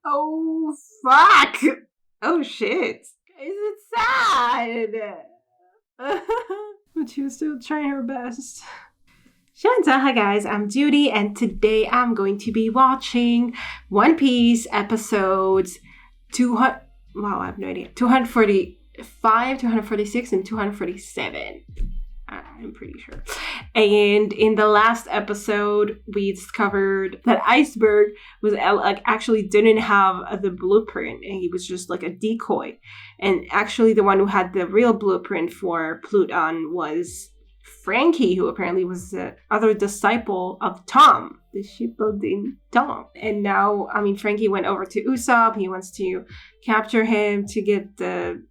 Oh, fuck! Oh, shit. Is it sad? But she was still trying her best. Hi guys, I'm Judy, and today I'm going to be watching One Piece episodes 200. Wow, I have no idea. 245, 246, and 247. I'm pretty sure. And in the last episode, we discovered that Iceberg was actually didn't have the blueprint, and he was just like a decoy. And actually, the one who had the real blueprint for Pluton was Frankie, who apparently was the other disciple of Tom, the shipbuilding Tom. And now, Frankie went over to Usopp. He wants to capture him to get to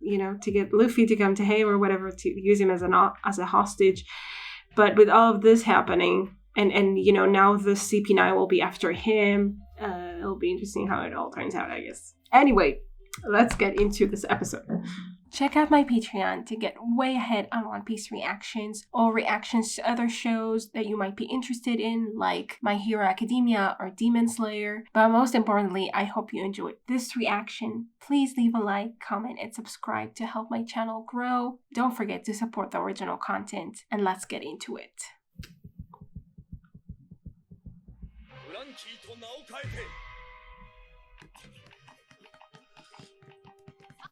get Luffy to come to him or whatever, to use him as a hostage. But with all of this happening, and now the CP9 will be after him. It'll be interesting how it all turns out, I guess. Anyway, let's get into this episode. Check out my Patreon to get way ahead on One Piece reactions or reactions to other shows that you might be interested in, like My Hero Academia or Demon Slayer. But most importantly, I hope you enjoyed this reaction. Please leave a like, comment, and subscribe to help my channel grow. Don't forget to support the original content, and let's get into it.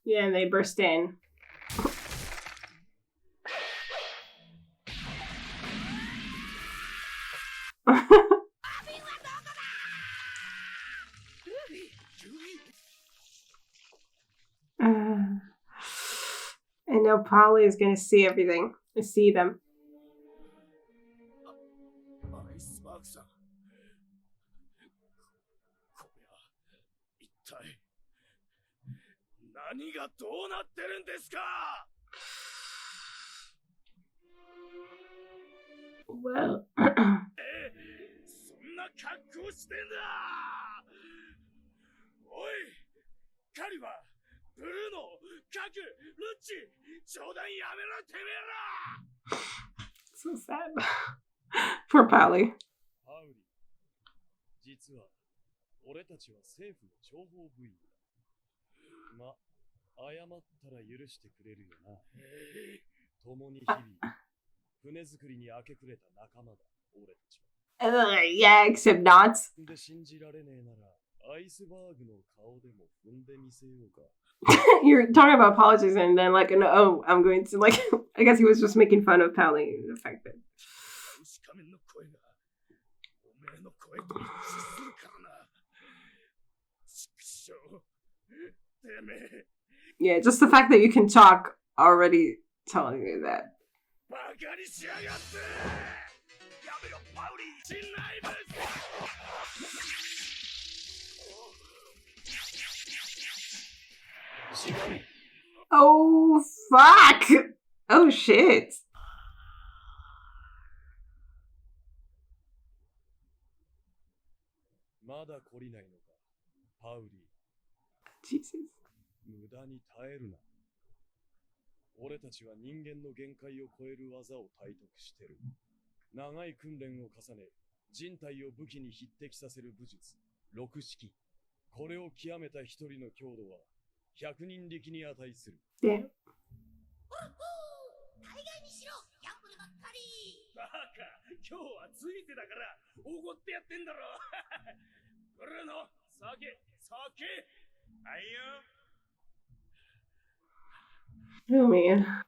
Yeah, and they burst in. And now Polly is gonna see everything. See them. Well. So sad. Poor Polly. Yeah, except not. You're talking about apologies and then I'm going to I guess he was just making fun of Pally, the fact that yeah, just the fact that you can talk already telling me that. Oh, fuck! Oh, shit. Jesus. Damn. Oh man.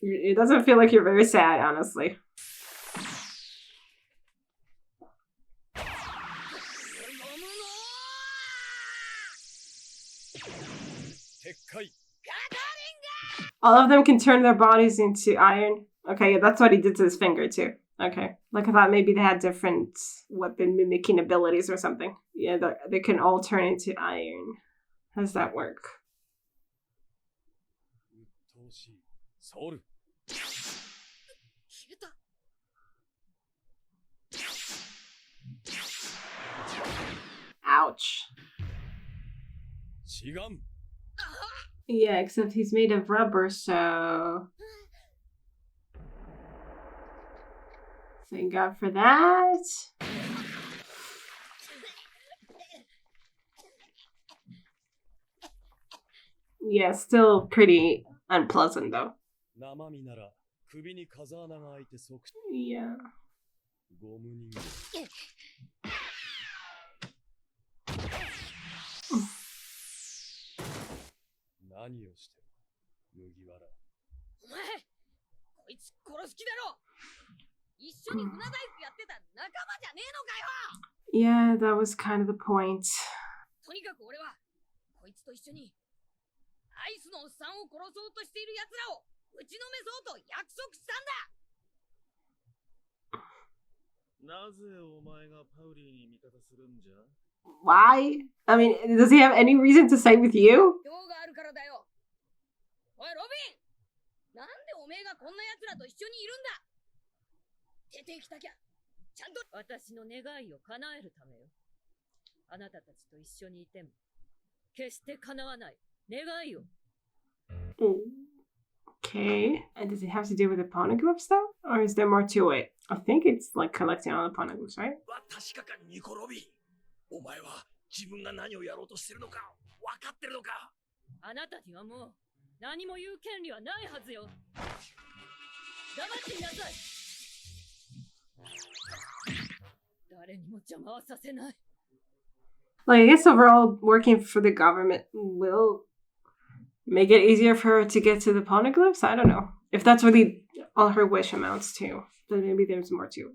It doesn't feel like you're very sad, honestly. All of them can turn their bodies into iron. Okay, yeah, that's what he did to his finger too. Okay, like I thought maybe they had different weapon mimicking abilities or something. Yeah, they can all turn into iron. How does that work? Ouch. Yeah, except he's made of rubber, so... Thank God for that. Yeah, still pretty unpleasant though. Yeah. Yeah, that was kind of the point. Why? I mean, does he have any reason to side with you? Okay. And does it have to do with the poneglyphs though? Or is there more to it? I think it's like collecting all the poneglyphs, right? Like, I guess overall, working for the government will make it easier for her to get to the poneglyphs? I don't know. If that's really all her wish amounts to, then maybe there's more to it.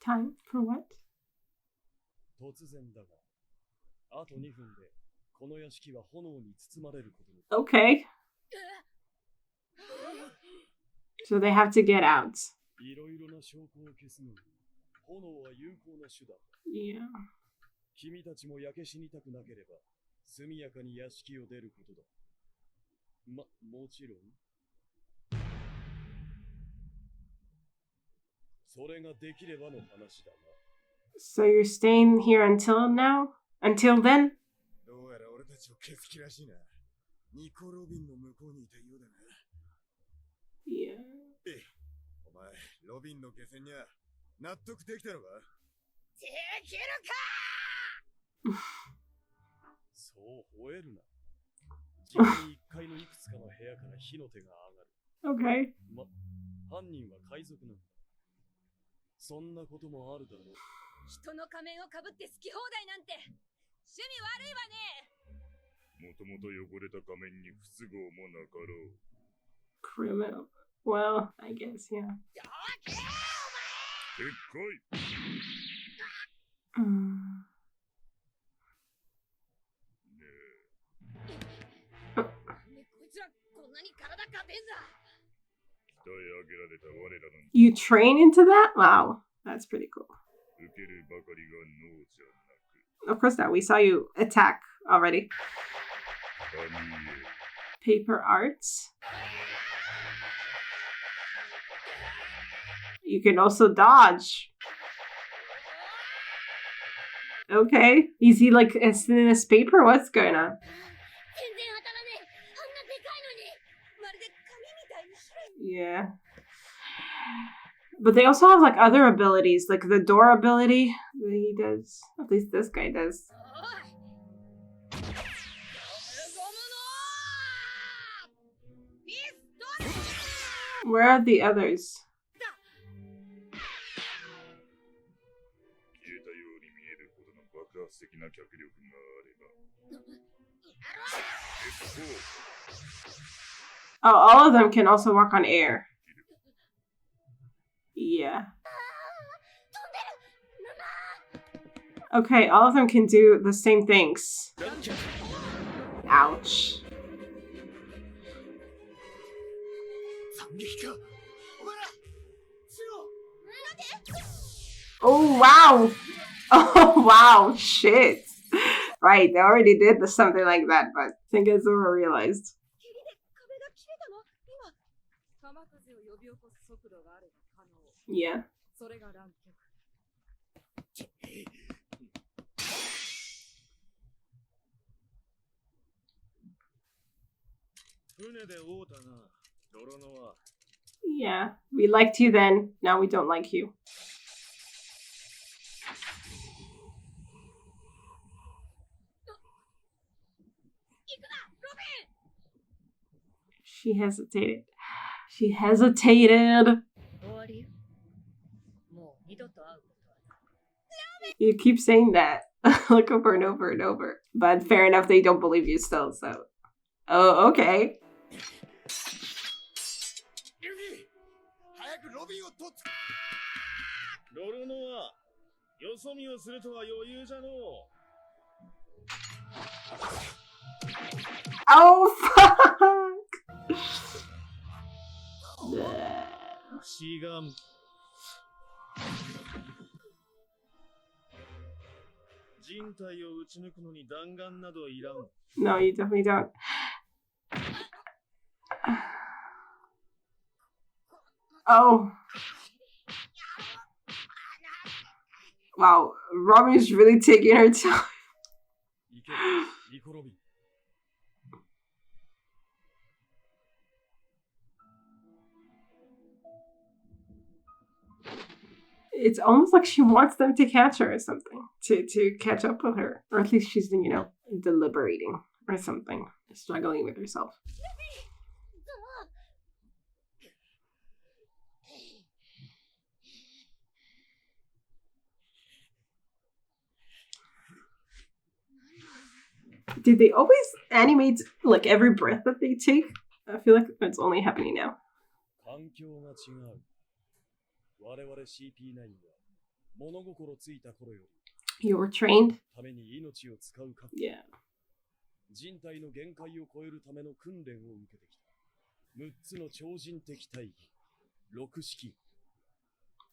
Time for what? Okay. So they have to get out. Yeah. So you're staying here until now? Until then? Yeah. Okay. Criminal. Well, I guess, yeah. You train into that? Wow, that's pretty cool. Of course not. We saw you attack already. Paper arts. You can also dodge. Okay. Is he like as thin as paper? What's going on? Yeah. But they also have like other abilities, like the door ability that he does. At least this guy does. Where are the others? Oh, all of them can also walk on air. Yeah. Okay, all of them can do the same things. Ouch. Oh, wow. Oh, wow. Shit. Right, they already did something like that, but I think Zoro realized. Yeah. Yeah, we liked you then, now we don't like you. She hesitated. She hesitated. You keep saying that like over and over and over. But fair enough, they don't believe you still, so. Oh, okay. Oh, fuck! No, you definitely don't. Oh. Wow, Robin is really taking her time. It's almost like she wants them to catch her or something. To catch up with her. Or at least she's, deliberating or something. Struggling with herself. Did they always animate like every breath that they take? I feel like it's only happening now. You were trained? Yeah.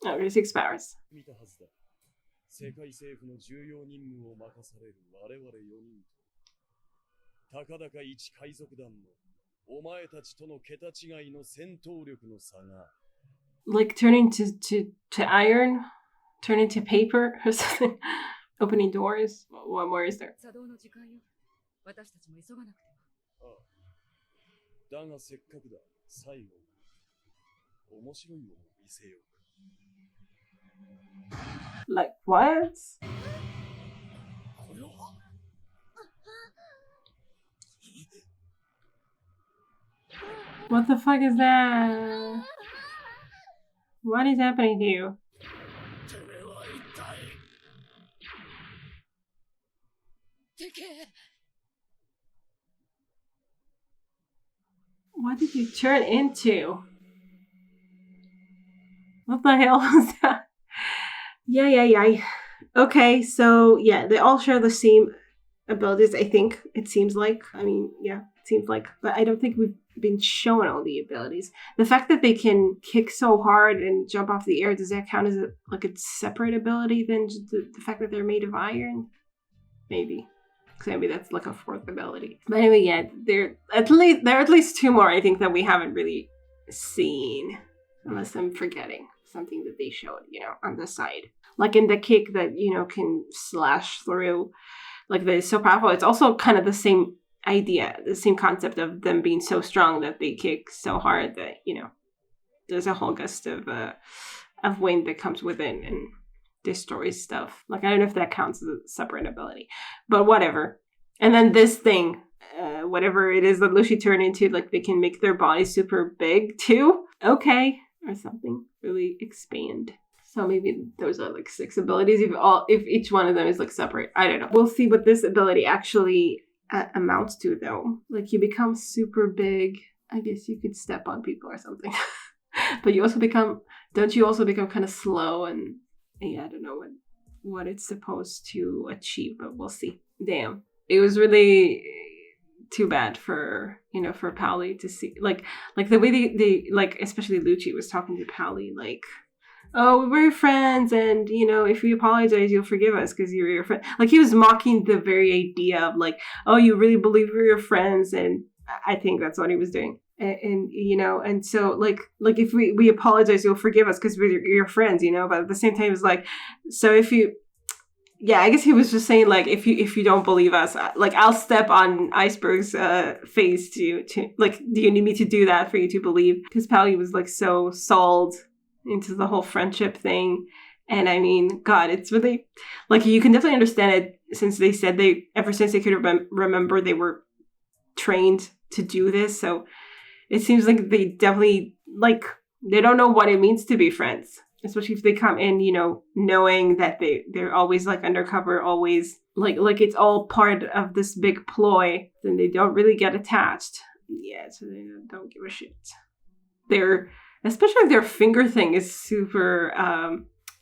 Oh, there's 6 powers. Like turning to iron? Turn into paper or something? Opening doors? What more is there? Like what? What the fuck is that? What is happening to you? What did you turn into? What the hell was that? Yeah. Okay, so yeah, they all share the same abilities, I think. It seems like. I mean, yeah, it seems like. But I don't think we've been shown all the abilities. The fact that they can kick so hard and jump off the air, does that count as a separate ability than just the fact that they're made of iron? Maybe. Because maybe that's like a 4th ability. But anyway, yeah, there are at least 2 more, I think, that we haven't really seen. Unless I'm forgetting something that they showed, on the side. Like in the kick that, can slash through. Like that is so powerful. It's also kind of the same idea, the same concept of them being so strong that they kick so hard that, there's a whole gust of wind that comes within and destroys stuff. Like, I don't know if that counts as a separate ability, but whatever. And then this thing, whatever it is that Lucy turned into, like they can make their body super big too. Okay. Or something. Really expand. So maybe those are like 6 abilities if each one of them is like separate. I don't know. We'll see what this ability actually amounts to though. Like you become super big. I guess you could step on people or something. But you also become kind of slow and yeah, I don't know what it's supposed to achieve, but we'll see. Damn. It was really too bad for Pally to see like the way they like, especially Lucci was talking to Pally like, oh, we're friends, and if we apologize, you'll forgive us because you're your friend. Like he was mocking the very idea of like, oh, you really believe we're your friends, and I think that's what he was doing. And and so like if we apologize, you'll forgive us because we're your friends, but at the same time it's like, so if you, yeah, I guess he was just saying like, if you don't believe us, like I'll step on Iceberg's face to like, do you need me to do that for you to believe? Because Pally was like so sold into the whole friendship thing. And I mean, God, it's really like, you can definitely understand it, since they said ever since they could remember, they were trained to do this. So it seems like they definitely, like, they don't know what it means to be friends, especially if they come in, knowing that they're always like undercover, always like it's all part of this big ploy. Then they don't really get attached. Yeah, so they don't give a shit. Especially their finger thing is super,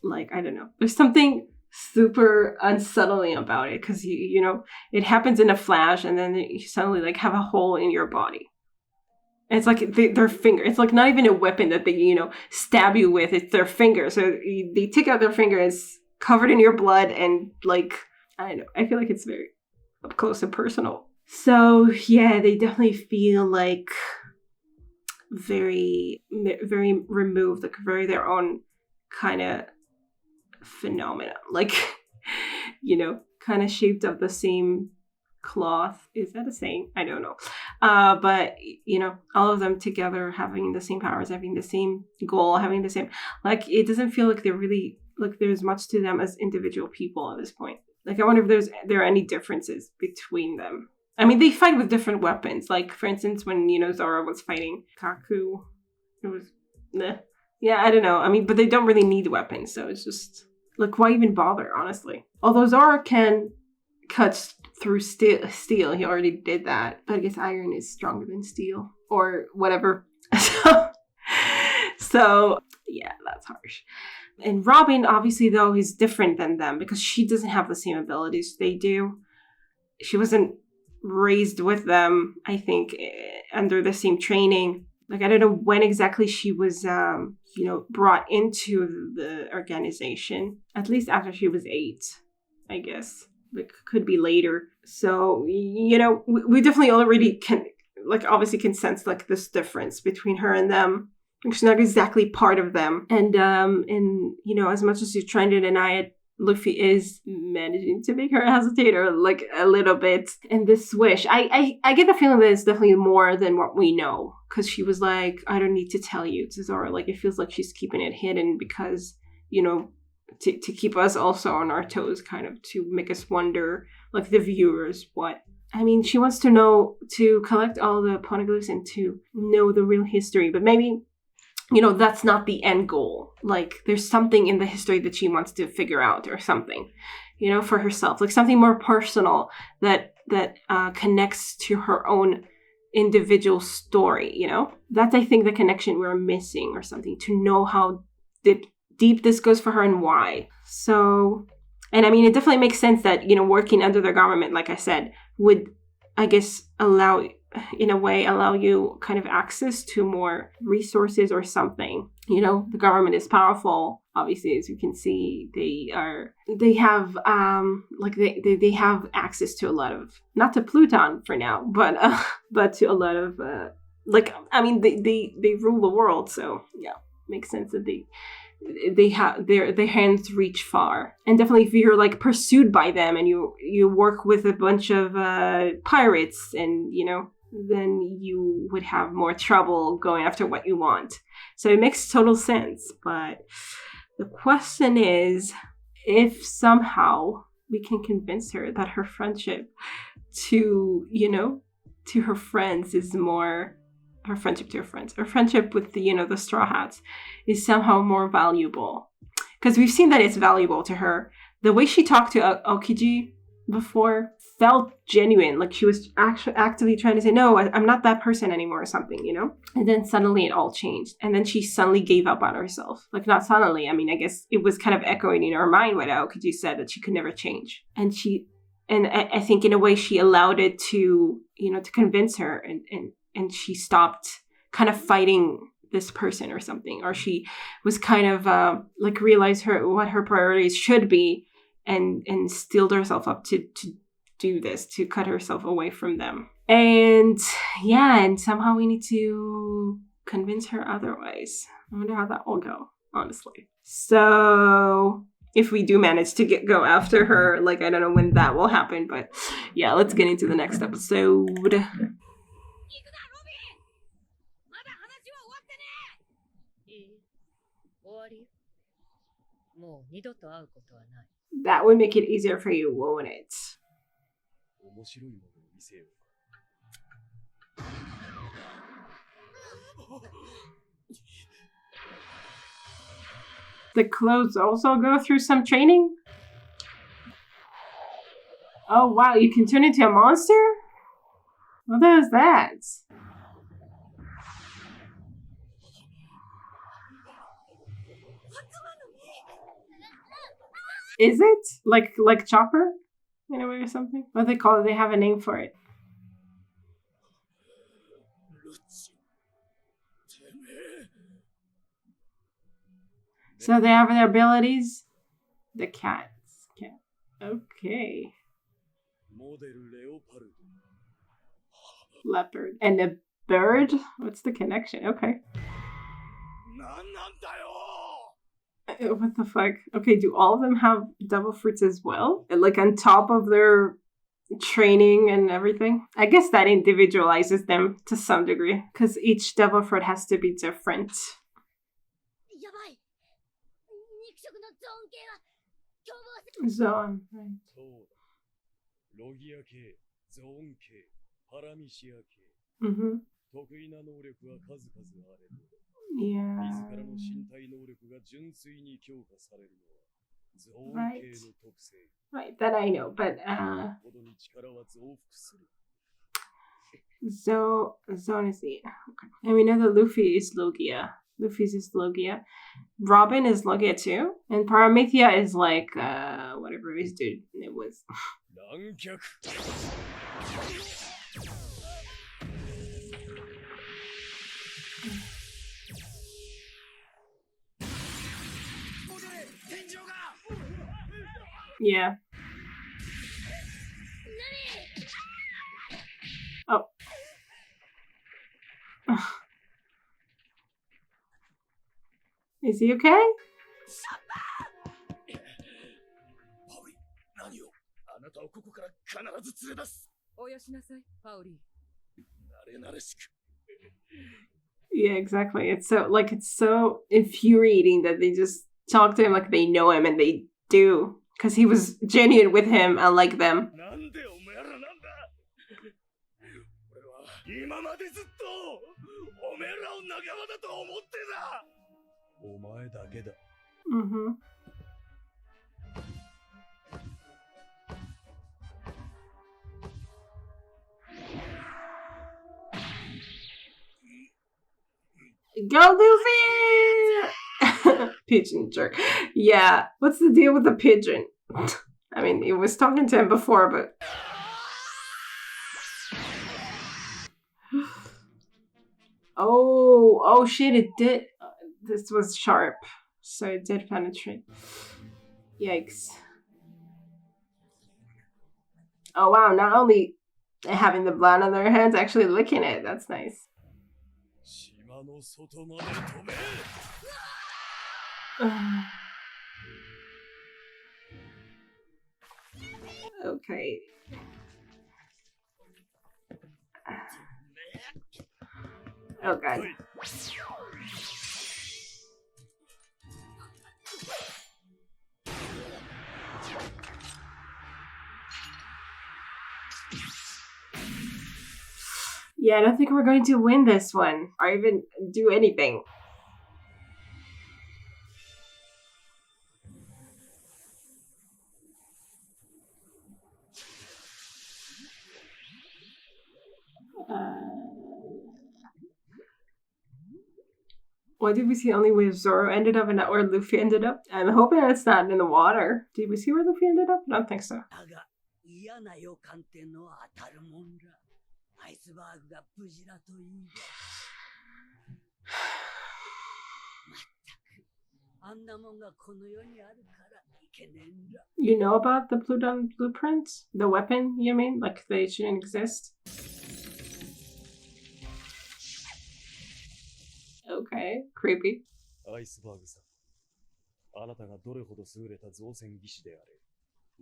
like, I don't know. There's something super unsettling about it, because it happens in a flash, and then you suddenly like have a hole in your body. And it's like their finger. It's like not even a weapon that they stab you with. It's their finger. So they take out their finger. It's covered in your blood, and like, I don't know. I feel like it's very up close and personal. So yeah, they definitely feel like very, very removed, like very their own kind of phenomena, like kind of shaped of the same cloth. Is that a saying? I don't know. But all of them together having the same powers, having the same goal, having the same, like, it doesn't feel like they're really like there's much to them as individual people at this point. Like, I wonder if there are any differences between them. I mean, they fight with different weapons. Like, for instance, when Zoro was fighting Kaku, it was yeah, I don't know. I mean, but they don't really need weapons, so it's just like, why even bother, honestly? Although Zoro can cut through steel, he already did that. But I guess iron is stronger than steel, or whatever. So yeah, that's harsh. And Robin, obviously, though, is different than them because she doesn't have the same abilities they do. She wasn't raised with them, I think, under the same training. Like, I don't know when exactly she was, brought into the organization. At least after she was 8, I guess. Like, could be later. So, we definitely already can, like, obviously can sense, like, this difference between her and them. She's not exactly part of them. And as much as she's trying to deny it, Luffy is managing to make her hesitate, or like a little bit. And this wish, I get the feeling that it's definitely more than what we know. Because she was like, I don't need to tell you to Zoro. Like, it feels like she's keeping it hidden because, to keep us also on our toes, kind of to make us wonder, like the viewers, what. I mean, she wants to know, to collect all the poneglyphs and to know the real history. But maybe, that's not the end goal. Like, there's something in the history that she wants to figure out, or something, for herself. Like, something more personal that connects to her own individual story, That's, I think, the connection we're missing, or something, to know how deep this goes for her and why. So, and I mean, it definitely makes sense that, working under the government, like I said, would, I guess, allow you kind of access to more resources or something. The government is powerful. Obviously, as you can see, they have they have access to a lot of, not to Pluton for now, but to a lot of they rule the world. So yeah, makes sense that they have their hands reach far. And definitely if you're like pursued by them and you work with a bunch of pirates, and then you would have more trouble going after what you want. So it makes total sense. But the question is, if somehow we can convince her that her friendship to her friends is more, her friendship to her friends, her friendship with the Straw Hats is somehow more valuable. Because we've seen that it's valuable to her. The way she talked to Aokiji before felt genuine, like she was actually actively trying to say, no, I'm not that person anymore, or something, And then suddenly it all changed. And then she suddenly gave up on herself. Like, not suddenly, I mean, I guess it was kind of echoing in her mind what Aokiji said, that she could never change. And I think in a way she allowed it to, to convince her, and she stopped kind of fighting this person or something. Or she was kind of realized what her priorities should be, and steeled herself up to do this, to cut herself away from them. And yeah, and somehow we need to convince her otherwise. I wonder how that will go, honestly. So if we do manage to go after her, like, I don't know when that will happen, but yeah, let's get into the next episode. That would make it easier for you, won't it? The clothes also go through some training? Oh wow, you can turn into a monster? What the hell is that? Is it? Like Chopper? In a way or something? What do they call it? They have a name for it. So they have their abilities? The cats. Cat. Okay. Leopard. And a bird? What's the connection? Okay. What the fuck? Okay, do all of them have devil fruits as well? Like on top of their training and everything? I guess that individualizes them to some degree, because each devil fruit has to be different. Zone, right. Mm-hmm. Yeah. Right. Right, that I know, but Zone is the okay. And we know that Luffy is Logia. Luffy's is Logia. Robin is Logia too. And Paramithia is like whatever his dude it was. Yeah. Oh. Is he okay? Yeah, exactly. It's so infuriating that they just talk to him like they know him, and they do. Because he was genuine with him, unlike them. Mm-hmm. Go, Luffy! Pigeon jerk. Yeah. What's the deal with the pigeon? I mean, he was talking to him before, but... Oh shit, it did. This was sharp. So it did penetrate. Yikes. Oh wow, not only having the blood on their hands, actually licking it. That's nice. Okay. Oh god. Yeah, I don't think we're going to win this one, or even do anything. Why did we see only where Zoro ended up and not where Luffy ended up? I'm hoping it's not in the water. Did we see where Luffy ended up? I don't think so. You know about the Plutón blueprints? The weapon, you mean? Like they shouldn't exist? Okay, creepy. アイスバーグさん、あなたがどれほど優れた造船技師であれ、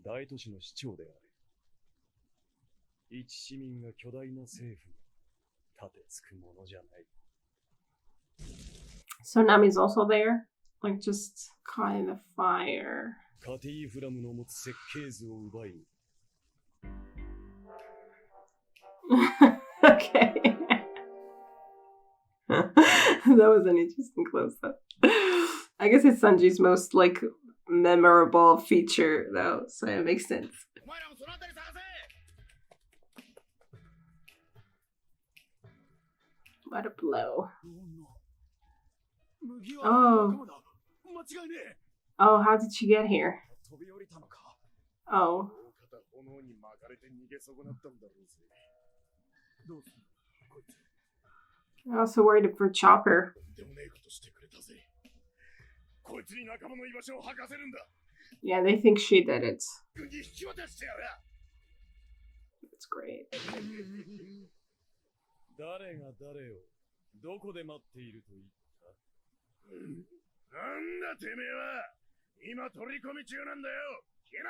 大都市の市長であれ、一市民が巨大な政府に立てつくものじゃない。 So Nami's also there? Like just caught in the fire. カティーフラムの持つ設計図を奪い、Okay. That was an interesting close-up. I guess it's Sanji's most like memorable feature though, so it makes sense. What a blow. Oh. Oh, how did she get here? Oh. I'm also worried for Chopper. Yeah, they think she did it. That's great. 誰が誰をどこで待っていると言った？なんだてめえは。今取り込み中なんだよ。聞けな。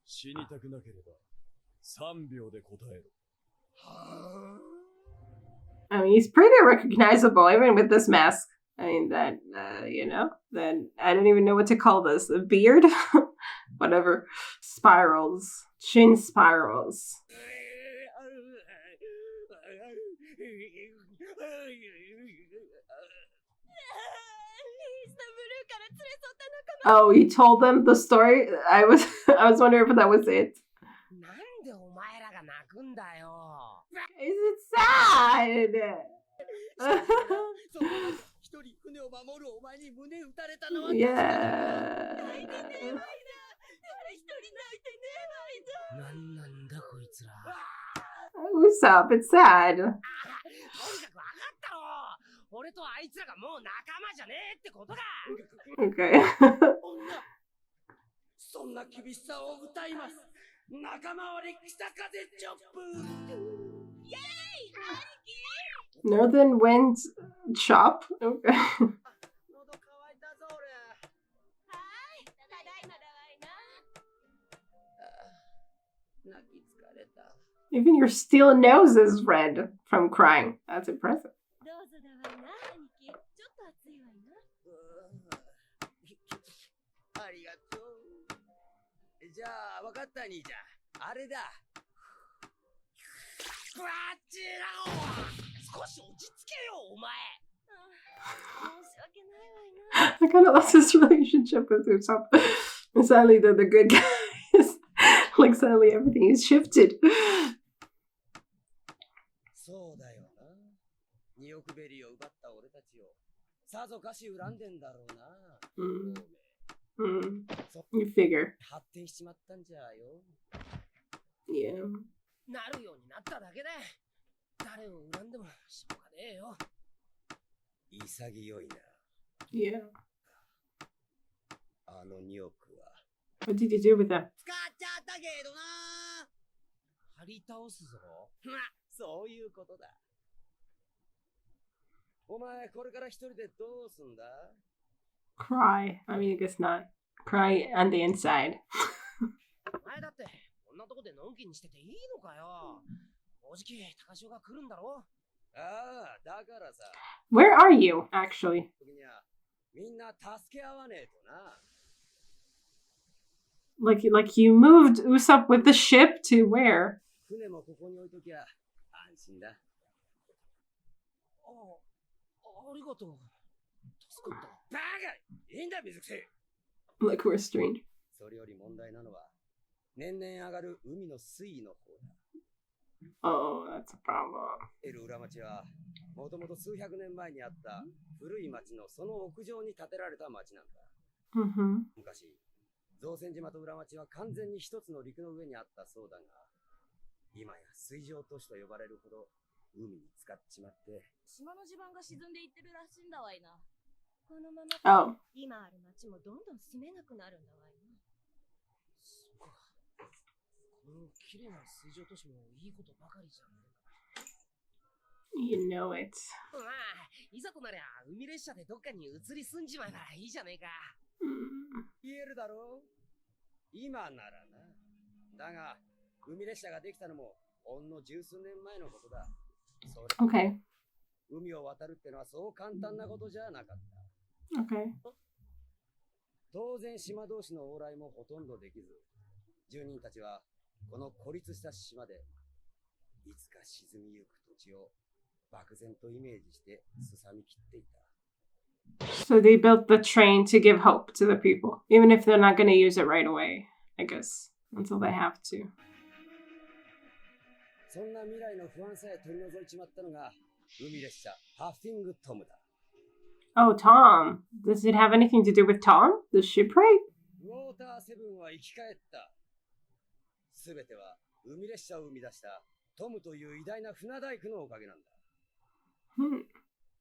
死にたくなければ3秒で答えろ。はあ。I mean, he's pretty recognizable, even with this mask. I mean, that, that I don't even know what to call this. A beard? Whatever. Spirals. Chin spirals. Oh, he told them the story? I was wondering if that was it. Is it sad? Yeah. Usopp, it's sad. Okay. Northern Wind Chop? Okay. Even your steel nose is red from crying. That's impressive. I kind of lost his relationship with Usopp. And suddenly they're the good guys. Like suddenly everything is shifted. You figure. Yeah. Yeah. What did you do with them? Cry. I mean, I guess not. Cry on the inside. Where are you, actually? Like you moved Usopp with the ship to where? Like we're strange. Oh, that's a problem. Mm-hmm. 造船島と裏町は完全に一つの陸の上にあったそうだが、今や水上都市と呼ばれるほど海に浸かっちまって、島の地盤が沈んでいってるらしいんだわいな。このまま今ある町もどんどん住めなくなるんだわいな。そっか。この綺麗な水上都市もいいことばかりじゃん。You know it. まあ、いざとなりゃ海列車でどっかに移り住んじまえばいいじゃねえか。言えるだろう今ならな。だが、海列車ができたのもほんの十数年前のことだ。それ Okay. 海を渡るってのはそう簡単なことじゃなかった。Okay. 当然島同士の往来もほとんどできず、住人たちはこの孤立した島でいつか沈みゆく土地を漠然とイメージしてすさみきっていた。 So they built the train to give hope to the people, even if they're not going to use it right away, I guess, until they have to. そんな未来の不安さえ取り除いちまったのが海列車ハフィングトムだ。 Oh, Tom. Does it have anything to do with Tom? The shipwreck? ウォーターセブンは生き返った。すべては海列車を生み出したトムという偉大な船大工のおかげなんだ。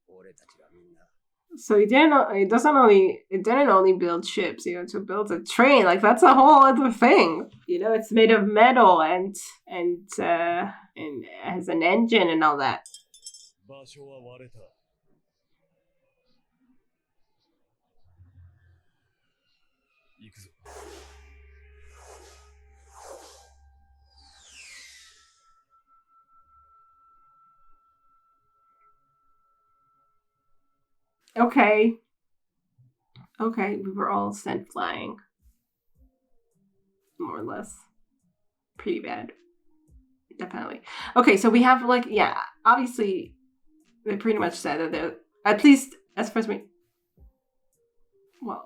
俺たちはみんな。 So it didn't only build ships, to build a train, like that's a whole other thing. It's made of metal and has an engine and all that. 場所は割れた。行くぞ。Okay, we were all sent flying. More or less. Pretty bad. Definitely. Okay, so we have obviously they pretty much said that they're, at least as far as me. Well,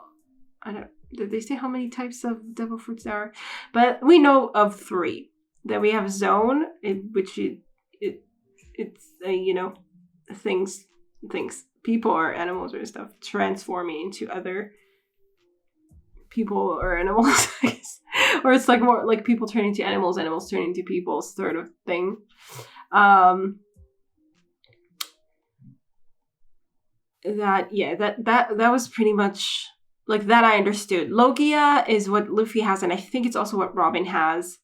I don't. Did they say how many types of devil fruits there are? But we know of 3. That we have zone, in which it's things people or animals or stuff transforming into other people or animals, I guess. Or it's like more like people turning into animals, animals turning into people sort of thing. That was pretty much like that. I understood. Logia is what Luffy has, and I think it's also what Robin has.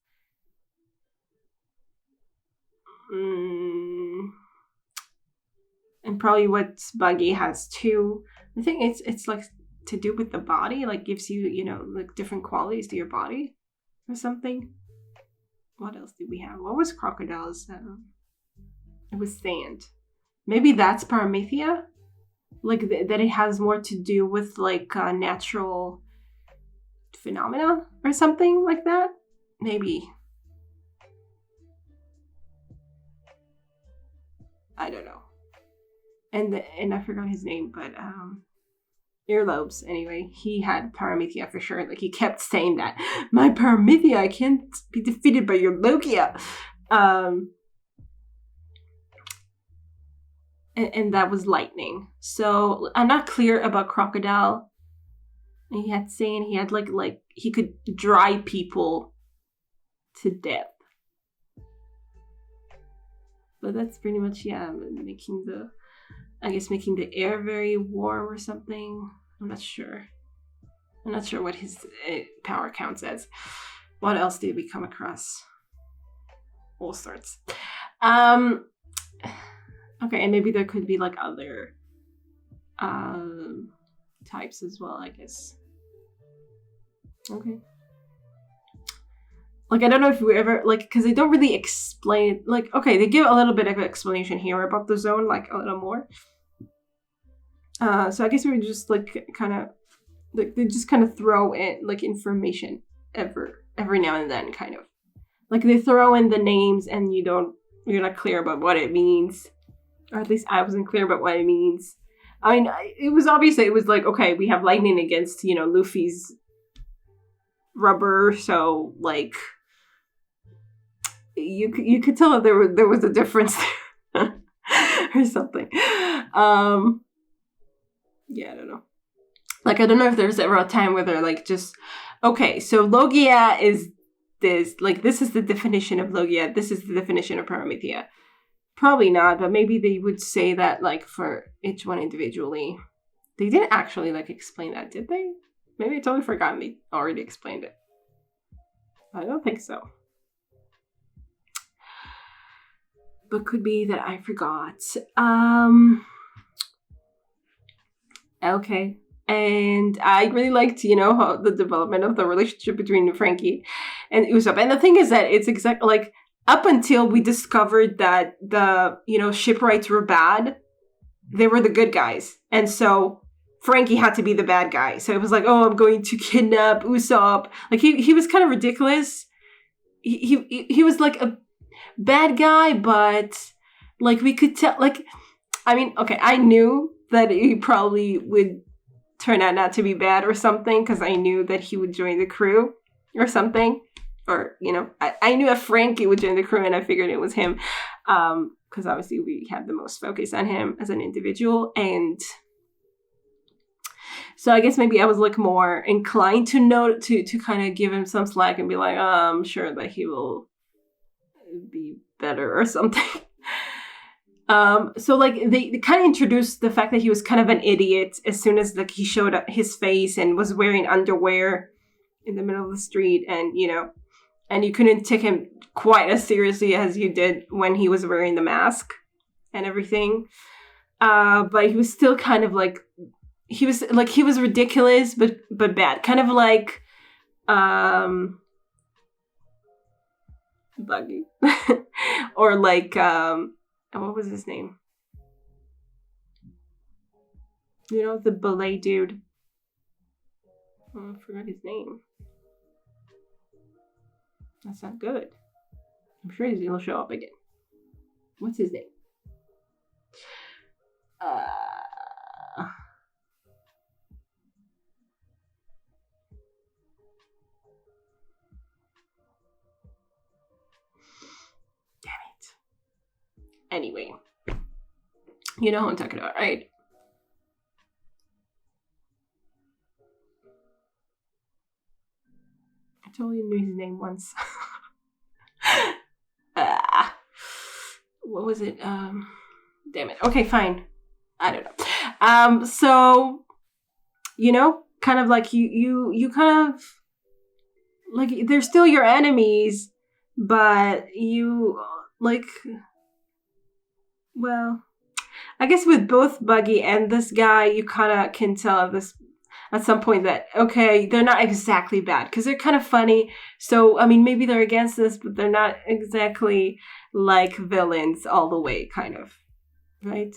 And probably what Buggy has too. I think it's like to do with the body, like gives you, like different qualities to your body or something. What else did we have? What was Crocodile's? It was sand. Maybe that's Paramethea? Like that it has more to do with like natural phenomena or something like that? Maybe. I don't know. And I forgot his name, but earlobes. Anyway, he had Paramethea for sure. Like he kept saying that, my Paramethea, I can't be defeated by your Logia. And that was lightning. So I'm not clear about Crocodile. He had saying he had like he could dry people to death. But that's pretty much making the air very warm or something. I'm not sure what his power counts as. What else did we come across? All sorts. Okay, and maybe there could be like other types as well, I guess. Okay. Like, I don't know if we ever, like, because they don't really explain, like, okay, they give a little bit of explanation here about the zone, like, a little more. So I guess we would just, like, kind of, like, they just kind of throw in, like, information every now and then, kind of. Like, they throw in the names and you're not clear about what it means. Or at least I wasn't clear about what it means. I mean, it was like, okay, we have lightning against, Luffy's rubber, so, like, you could tell that there was a difference there. Or something. Yeah, I don't know. Like, I don't know if there's ever a time where they're, like, just, okay, so Logia is this, like, this is the definition of Logia, this is the definition of Paramethea. Probably not, but maybe they would say that, like, for each one individually. They didn't actually, like, explain that, did they? Maybe I totally forgot they already explained it. I don't think so. but could be that I forgot. Okay. And I really liked, how the development of the relationship between Frankie and Usopp. And the thing is that it's exactly like up until we discovered that the, shipwrights were bad, they were the good guys. And so Frankie had to be the bad guy. So it was like, oh, I'm going to kidnap Usopp. Like he was kind of ridiculous. He was like a bad guy, but like we could tell, like, I mean, okay, I knew that he probably would turn out not to be bad or something, because I knew that he would join the crew or something. Or, I knew that Frankie would join the crew, and I figured it was him. Because obviously we have the most focus on him as an individual. And so I guess maybe I was like more inclined to kind of give him some slack and be like, I'm sure that he will be better or something. So like they kind of introduced the fact that he was kind of an idiot as soon as like he showed up his face and was wearing underwear in the middle of the street, and and you couldn't take him quite as seriously as you did when he was wearing the mask and everything. But he was still kind of like he was ridiculous but bad, kind of like Buggy or like what was his name? The ballet dude. Oh, I forgot his name. That's not good. I'm sure he'll show up again. What's his name? Anyway, you know who I'm talking about, right? I totally knew his name once. What was it? Damn it. Okay, fine. I don't know. So, kind of like you kind of like they're still your enemies, but you like. Well, I guess with both Buggy and this guy, you kind of can tell at some point that, okay, they're not exactly bad, because they're kind of funny. So, I mean, maybe they're against this, but they're not exactly like villains all the way, kind of. Right?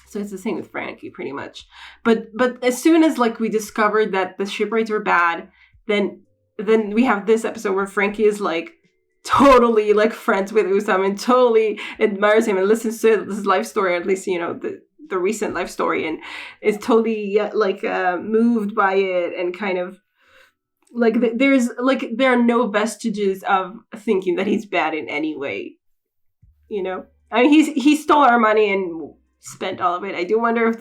So it's the same with Frankie, pretty much. But as soon as, like, we discovered that the shipwrights were bad, then we have this episode where Frankie is, like, totally like friends with Usopp and totally admires him and listens to his life story, at least the recent life story, and is totally moved by it, and kind of like there are no vestiges of thinking that he's bad in any way. I mean, he stole our money and spent all of it. I do wonder if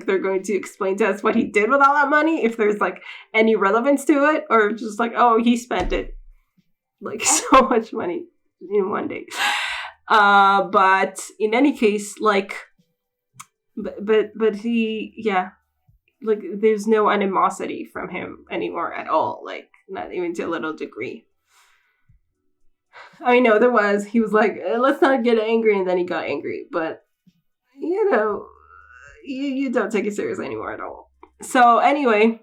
they're going to explain to us what he did with all that money, if there's like any relevance to it, or just like, oh, he spent it. Like so much money in one day. But in any case, like, but he, yeah, like there's no animosity from him anymore at all. Like not even to a little degree. I know there was. He was like, let's not get angry, and then he got angry. But you don't take it seriously anymore at all. So anyway.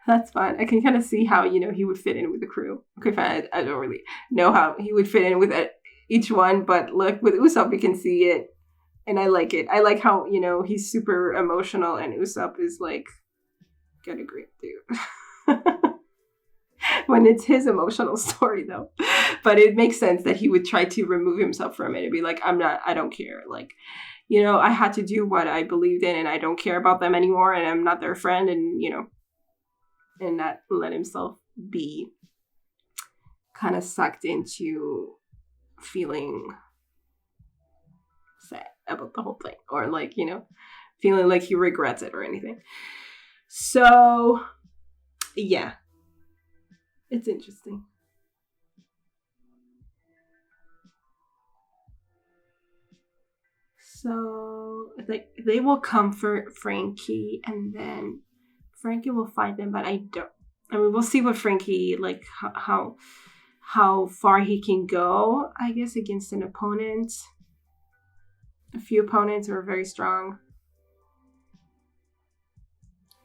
That's fine. I can kind of see how, he would fit in with the crew. Okay, fine. I don't really know how he would fit in with each one, but look, with Usopp, we can see it, and I like it. I like how, he's super emotional, and Usopp is like, get a grip, dude. When it's his emotional story, though. But it makes sense that he would try to remove himself from it and be like, I don't care. Like, I had to do what I believed in, and I don't care about them anymore, and I'm not their friend, and, and not let himself be kind of sucked into feeling sad about the whole thing, or like, feeling like he regrets it or anything. So, yeah, it's interesting. So, they will comfort Frankie, and then Frankie will find them, but I mean, we'll see what Frankie, like, how how far he can go, I guess, against an opponent. A few opponents are very strong.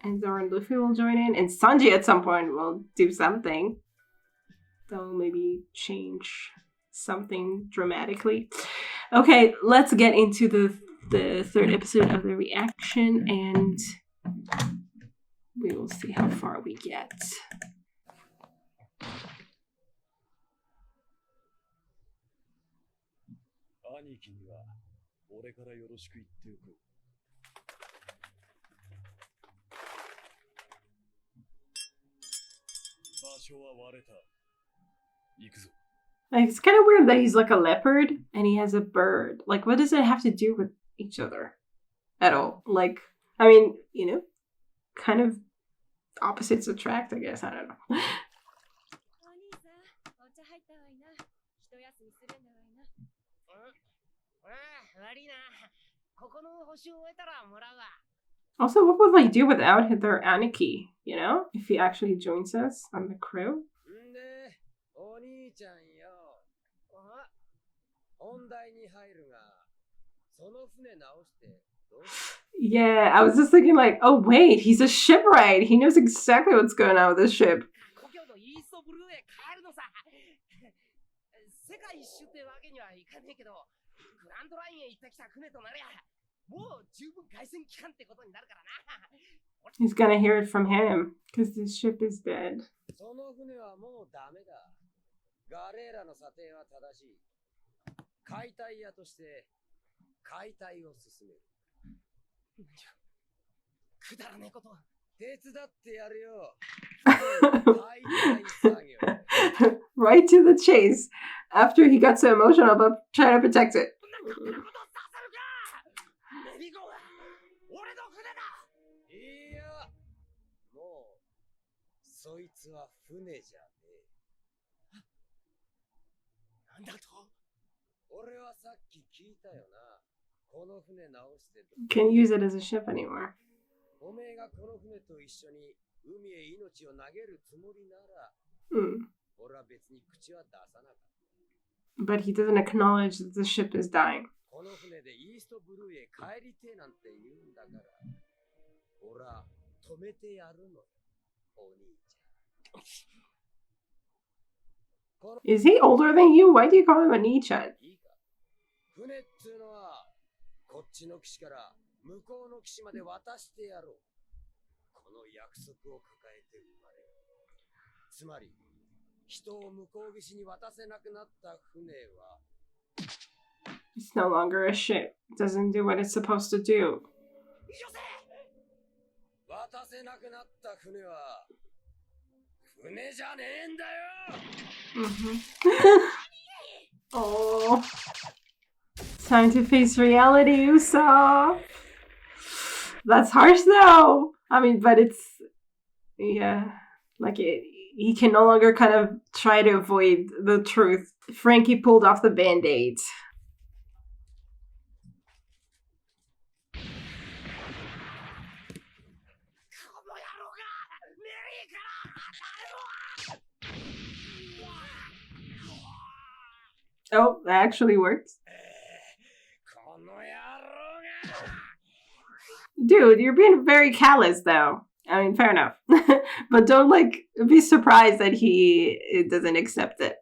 And Zoro and Luffy will join in. And Sanji at some point will do something. They'll maybe change something dramatically. Okay, let's get into the third episode of the reaction. And we will see how far we get. 兄貴には俺からよろしく言っておく。場所は割れた。行くぞ。Like, it's kind of weird that he's like a leopard and he has a bird. Like, what does it have to do with each other at all? Like, I mean, you know, kind of opposites attract, I guess. I don't know. Also, what would they do without their Aniki, you know? If he actually joins us on the crew? Yeah, I was just thinking like, oh wait, he's a shipwright. He knows exactly what's going on with this ship. He's gonna hear it from him, because this ship is dead. Right to the chase, after he got so emotional about trying to protect it. Can't use it as a ship anymore. But he doesn't acknowledge that the ship is dying. Is he older than you? Why do you call him a Nichan? It's no longer a ship. It doesn't do what it's supposed to do. Oh, time to face reality, Usopp. That's harsh though. I mean, but it's, yeah, like he can no longer kind of try to avoid the truth. Frankie pulled off the band-aid. Oh, that actually works. Dude, you're being very callous, though. I mean, fair enough. But don't, like, be surprised that he doesn't accept it.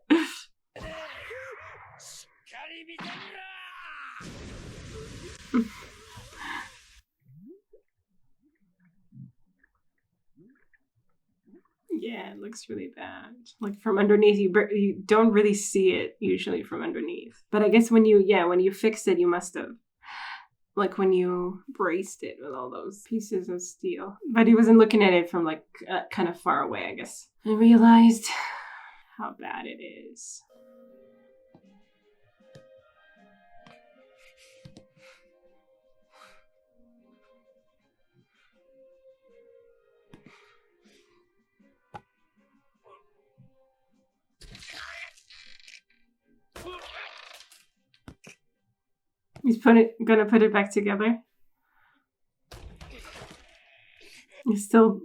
Yeah, it looks really bad. Like, from underneath, you don't really see it, usually, from underneath. But I guess when you fixed it, you must have. Like when you braced it with all those pieces of steel. But he wasn't looking at it from like kind of far away, I guess. I realized how bad it is. He's gonna put it back together. He still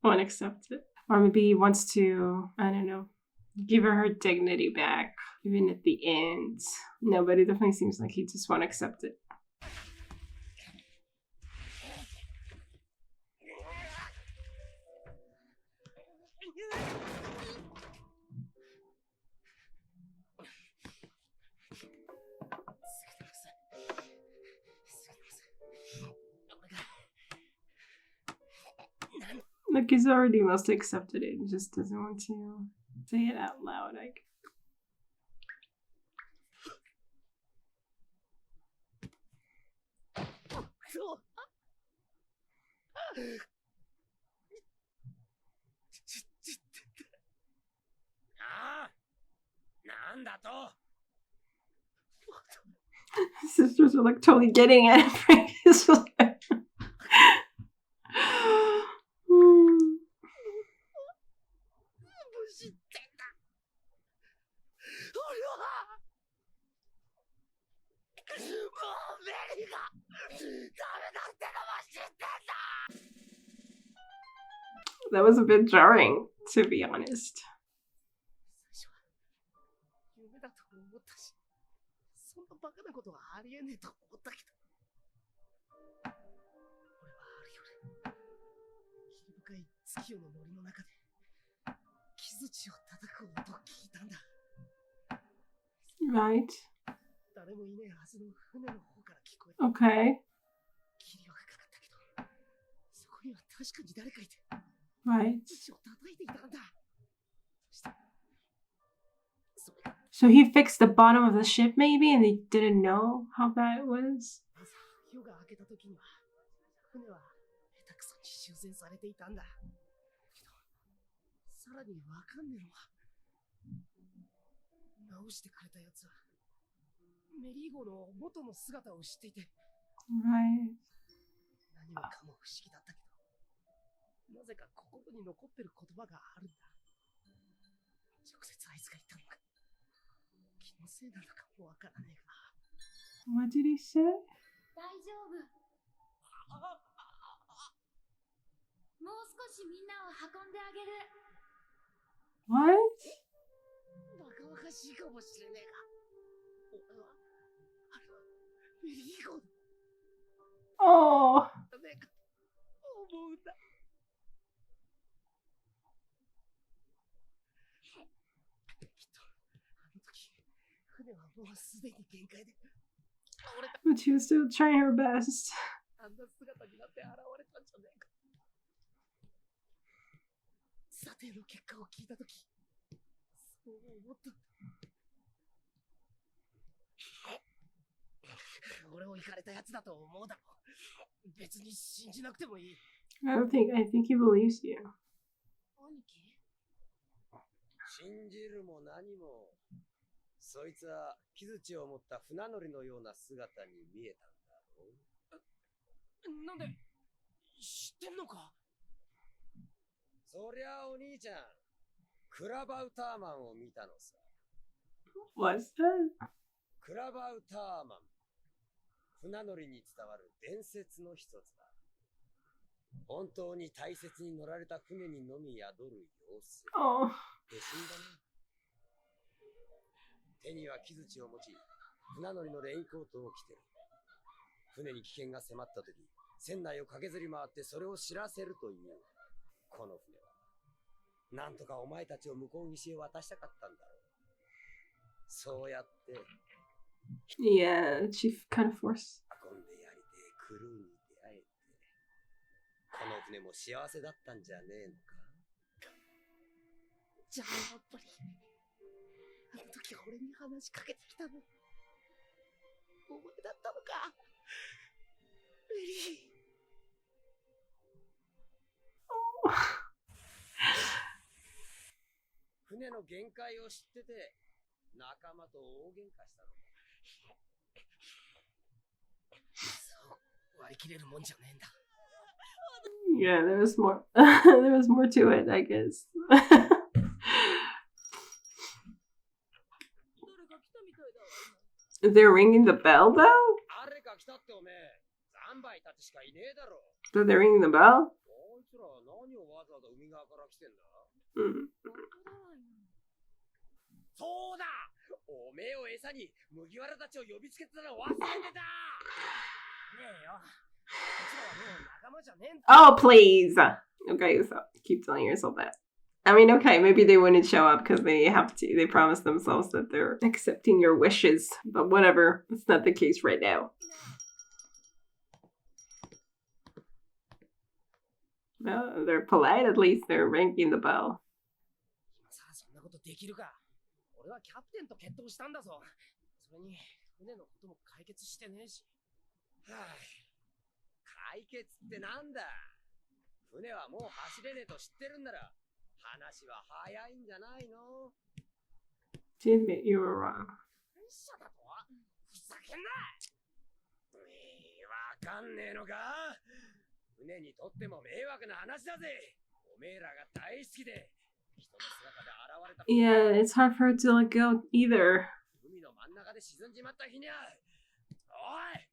won't accept it. Or maybe he wants to, I don't know, Give her dignity back, even at the end. No, but it definitely seems like he just won't accept it. Like he's already mostly accepted it, he just doesn't want to say it out loud, I guess. Sisters are like totally getting it. Frank is like, that was a bit jarring, to be honest. Right. Okay. Right. So he fixed the bottom of the ship maybe and they didn't know how bad it was? Right. What did he say? What? Oh. But she was still trying her best. I think he believes you. 信じるも何も、そいつは木槌を持った船乗りのような姿に見えたんだろう。なんで知ってんのか？そりゃお兄ちゃん、クラバウターマンを見たのさ。What's that? クラバウターマン。船乗りに伝わる伝説の一つだ。本当に大切に乗られた船にのみ宿る様子。Oh. で死んだね。手には木槌を持ち、船乗りのレインコートを着てる。船に危険が迫った時、船内を駆けずり回ってそれを知らせるという。この船は、なんとかお前たちを向こう岸へ渡したかったんだろう。そうやって。Yeah, she kind of forced. 運んでやりてクルーに出会えて。この船も幸せだったんじゃねえのか。じゃあやっぱりあの時俺に話しかけてきたのお前だったのかメリー。船の限界を知ってて仲間と大喧嘩したの。そう割り切れるもんじゃねえんだ。Yeah, there was more. There was more to it, I guess. They're ringing the bell, though? So they're ringing the bell? そうだおめえを餌に麦わらたちを呼びつけてたの忘れてたねえよ。こちらはもう仲間じゃねえんだ。Oh, please. Okay, so keep telling yourself that. I mean, okay, maybe they wouldn't show up because they promise themselves that they're accepting your wishes. But whatever, it's not the case right now. Well, they're polite, at least they're ringing the bell. 今さらそんなことできるか。俺はキャプテンと決闘したんだぞ。それに船のことも解決してねえし。はあ、解決ってなんだ。船はもう走れねえと知ってるんなら話は早いんじゃないの。 To admit you were wrong. ふざけんな。わかんねえのか。船にとっても迷惑な話だぜ。おめえらが大好きで人の姿で現れた。 Yeah, it's hard for her to let go either. 海の真ん中で沈んじまった日にゃ。おい、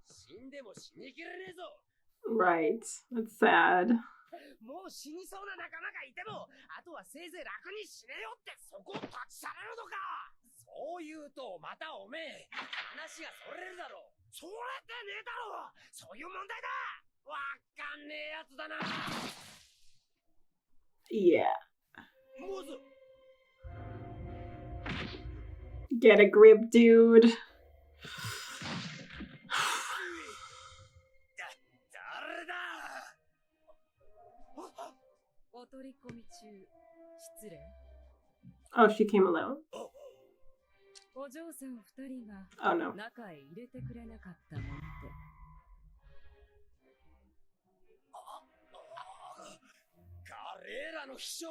死んでも死にきれねえぞ。 Right, that's sad. もう死にそうな仲間がいても、あとはせいぜい楽に死ねよってそこを立ち去れるのか。そう言うとまたおめえ話がそれるだろう。それってねえだろう。そういう問題だ。わかんねえやつだな。 Yeah. もず Get a grip, dude. 誰だ。お取り込み中失礼。 Oh, she came alone? お嬢さん二人が Oh, no. 中へ入れてくれなかったもので。ガレーラの秘書。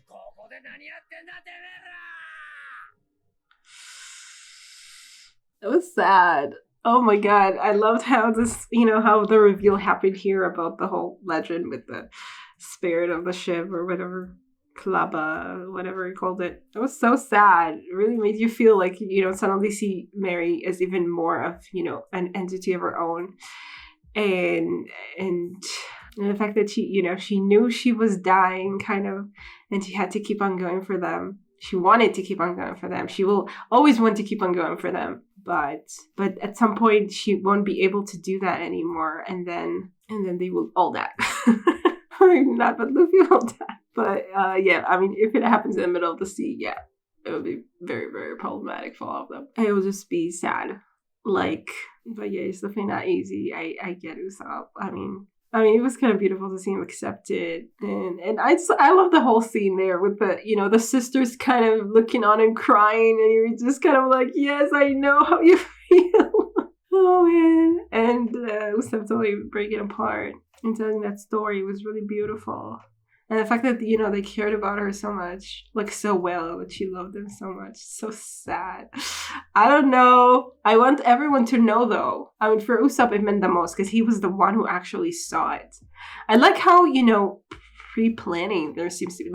ここで何やってんだてめえら。 It was sad. Oh my god, I loved how this, how the reveal happened here about the whole legend with the spirit of the ship or whatever, klaba, whatever he called it. It was so sad. It really made you feel like, suddenly see Mary as even more of, an entity of her own. And the fact that she knew she was dying kind of, and she had to keep on going for them. She wanted to keep on going for them. She will always want to keep on going for them. But at some point she won't be able to do that anymore, and then they will all die. Not but Luffy will die. But yeah, I mean, if it happens in the middle of the sea, yeah, it would be very, very problematic for all of them. It will just be sad. But yeah, it's definitely not easy. I get Usopp. I mean, it was kind of beautiful to see him accepted, and I love the whole scene there with the the sisters kind of looking on and crying, and you're just kind of like, yes, I know how you feel. Oh man, and Usopp totally breaking apart and telling that story was really beautiful. And the fact that, they cared about her so much, so well, that she loved them so much. So sad. I don't know. I want everyone to know, though. I mean, for Usopp, it meant the most, because he was the one who actually saw it. I like how, pre-planning there seems to be.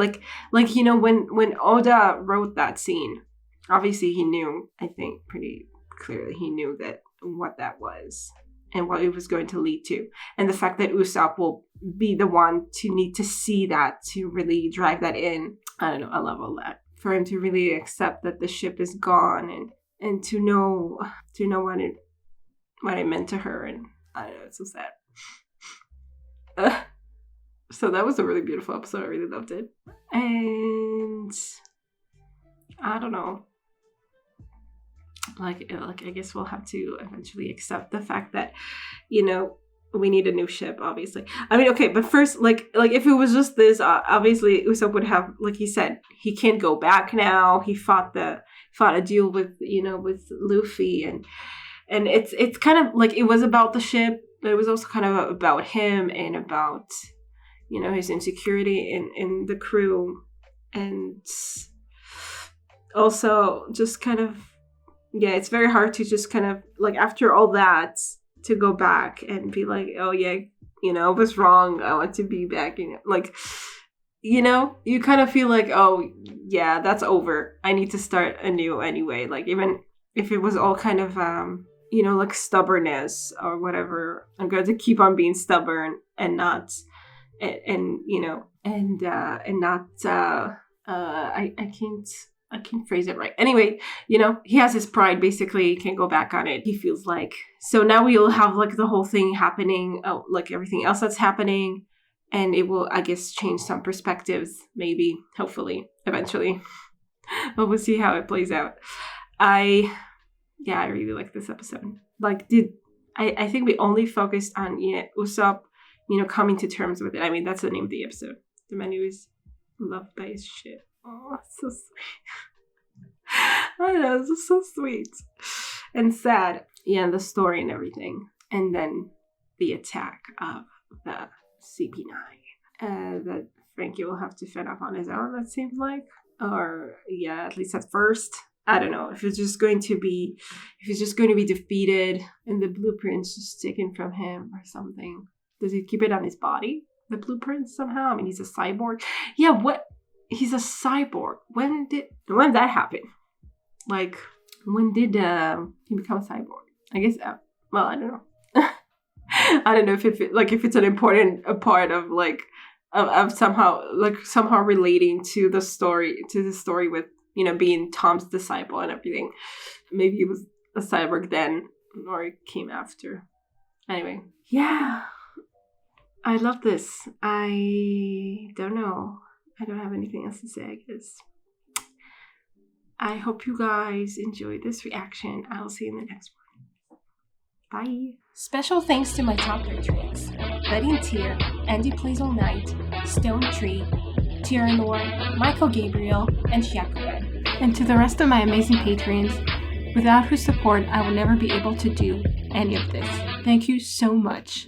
When Oda wrote that scene, obviously he knew, I think, pretty clearly, he knew what that was and what it was going to lead to. And the fact that Usopp will be the one to need to see that, to really drive that in. I don't know, I love all that. For him to really accept that the ship is gone and to know what it meant to her. And I don't know, it's so sad. So that was a really beautiful episode. I really loved it. And I don't know. I guess we'll have to eventually accept the fact that, we need a new ship, obviously. I mean, okay, but first, if it was just this, obviously Usopp would have, like he said, he can't go back now. He fought a duel with Luffy, and it's kind of like it was about the ship, but it was also kind of about him and about, his insecurity in the crew, and also just kind of, yeah, it's very hard to just kind of, after all that, to go back and be like, oh yeah, I was wrong, I want to be back, you kind of feel like, oh yeah, that's over, I need to start anew anyway, even if it was all kind of stubbornness or whatever, I'm going to keep on being stubborn and not and and not I can't phrase it right. Anyway, he has his pride, basically. He can't go back on it, he feels like. So now we'll have like the whole thing happening, like everything else that's happening, and it will, I guess, change some perspectives, maybe, hopefully, eventually. But we'll see how it plays out. I really like this episode. Like, I think we only focused on Usopp, coming to terms with it. I mean, that's the name of the episode. The menu is loved by his shit. Oh, so sweet. I don't know, it's so sweet. And sad. Yeah, and the story and everything. And then the attack of the CP9. That Frankie will have to fend off on his own, that seems like. Or, yeah, at least at first. I don't know, if it's just going to be defeated and the blueprint's just taken from him or something. Does he keep it on his body? The blueprint somehow? I mean, he's a cyborg. Yeah, what? He's a cyborg. When did that happen? Like, when did he become a cyborg? I guess, well, I don't know. I don't know if it's an important part of like of somehow relating to the story with being Tom's disciple and everything. Maybe he was a cyborg then, or it came after. Anyway, yeah, I love this. I don't know. I don't have anything else to say, I guess. I hope you guys enjoyed this reaction. I'll see you in the next one. Bye. Special thanks to my top patrons: Betty and Tier, Andy Plays All Night, Stone Tree, Tyrannor, Michael Gabriel, and Shakuren. And to the rest of my amazing patrons, without whose support I will never be able to do any of this. Thank you so much.